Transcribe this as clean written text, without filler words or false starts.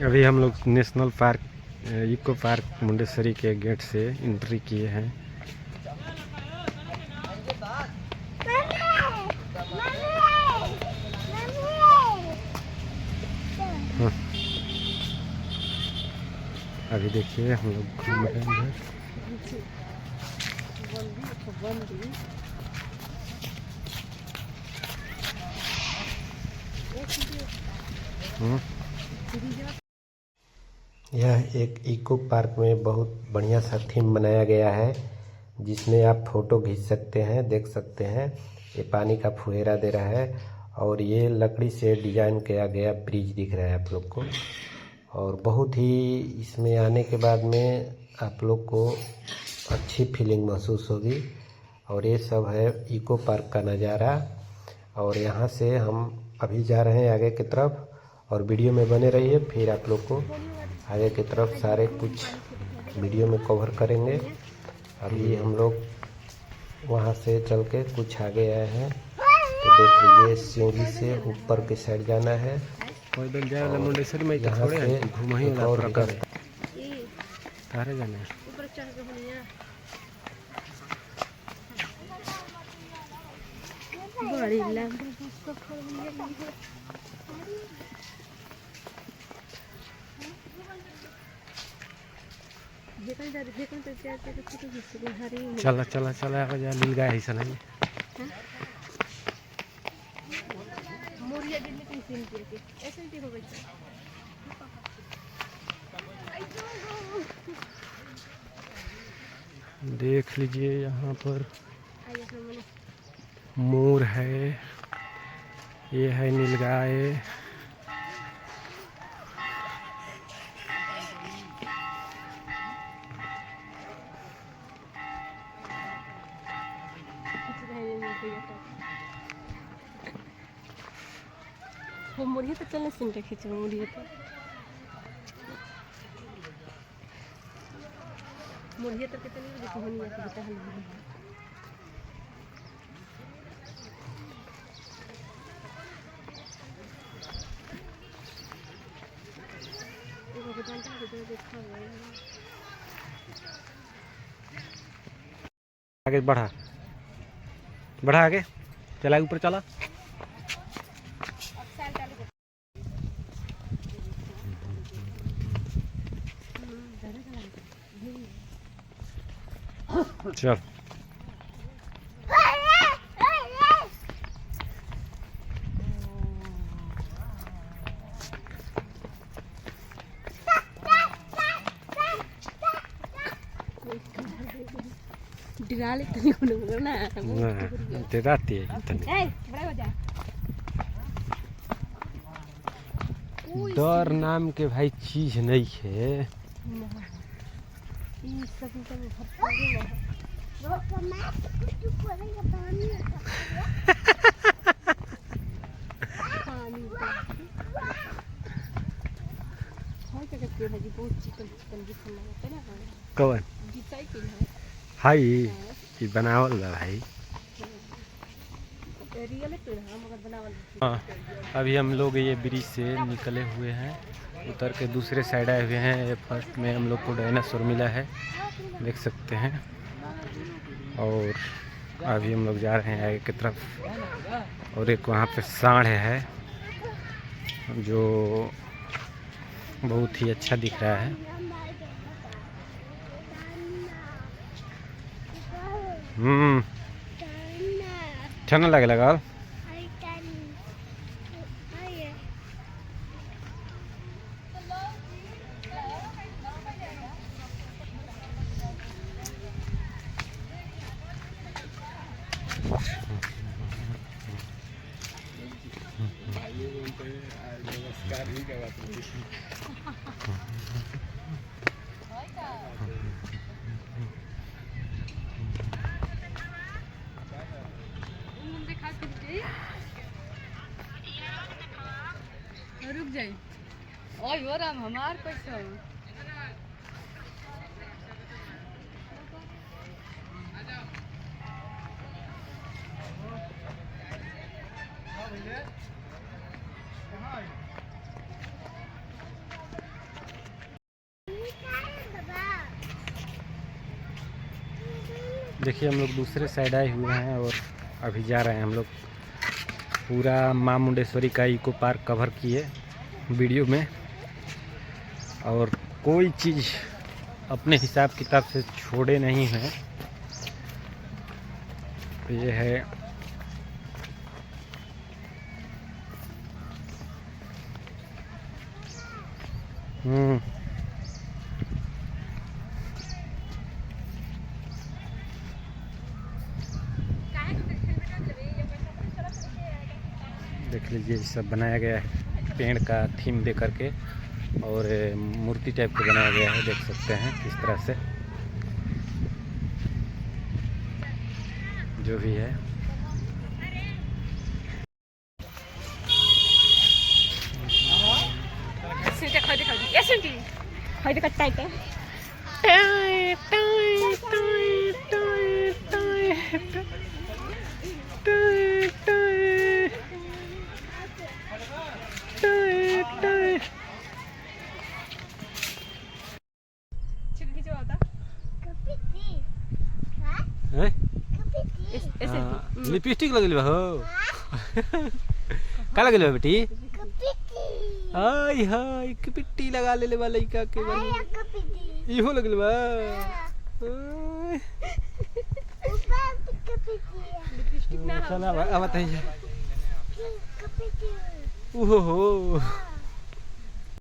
अभी हम लोग national park eco park Mundeshwari के गेट से एंट्री किए हैं। हाँ। अभी देखिए हम लोग घूम रहे हैं। यह एक इको पार्क में बहुत बढ़िया सा थीम बनाया गया है, जिसमें आप फोटो खींच सकते हैं। देख सकते हैं ये पानी का फुहेरा दे रहा है और ये लकड़ी से डिजाइन किया गया ब्रिज दिख रहा है आप लोग को। और बहुत ही इसमें आने के बाद में आप लोग को अच्छी फीलिंग महसूस होगी। और ये सब है इको पार्क का नज़ारा। और यहाँ से हम अभी जा रहे हैं आगे की तरफ, और वीडियो में बने रहिए। फिर आप लोग को आगे की तरफ सारे कुछ वीडियो में कवर करेंगे। अभी हम लोग वहाँ से चल के कुछ आगे आए हैं, तो देख लीजिए सीढ़ी से ऊपर की साइड जाना है। मुंडेश्वरी में यहाँ से एक और रास्ता जाना है। चला चला चला नील गाय ऐसा नहीं देख लीजिए। यहाँ पर मोर है, ये है नीलगाय। वो मुर्गी तो चलने सुन रखी थी मुर्गी तो कितनी देखो होनी है तो बता हल वो जानता है तो देखा है। आगे बढ़ा बढ़ा आगे चला ऊपर चला। चल डिगाले तो ना दे दाती है डर नाम के भाई चीज नहीं है। कौन हाई ये बनावल भाई। हाँ अभी हम लोग ये ब्रिज से निकले हुए हैं, उतर के दूसरे साइड आए हुए हैं। फर्स्ट में हम लोग को डायनासोर मिला है, देख सकते हैं। और अभी हम लोग जा रहे हैं आगे की तरफ। और एक वहाँ पे सांड है जो बहुत ही अच्छा दिख रहा है। अच्छा लगे लगा। रुक जाई ओए राम हमार पैसा देखिए हम लोग दूसरे साइड आए हुए हैं और अभी जा रहे हैं हम लोग पूरा माँ मुंडेश्वरी का इको पार्क कवर किए वीडियो में, और कोई चीज़ अपने हिसाब किताब से छोड़े नहीं हैं। ये है देख लीजिए, सब बनाया गया है पेड़ का थीम दे करके, और मूर्ति टाइप का बनाया गया है, देख सकते हैं किस तरह से जो भी है। लिपस्टिक लगल हो का लगल बेटी? हाय हाय कपिट्टी लगा ले बा लइका के बनी इहो लगल बा। चला अब बताइए। ओहो हो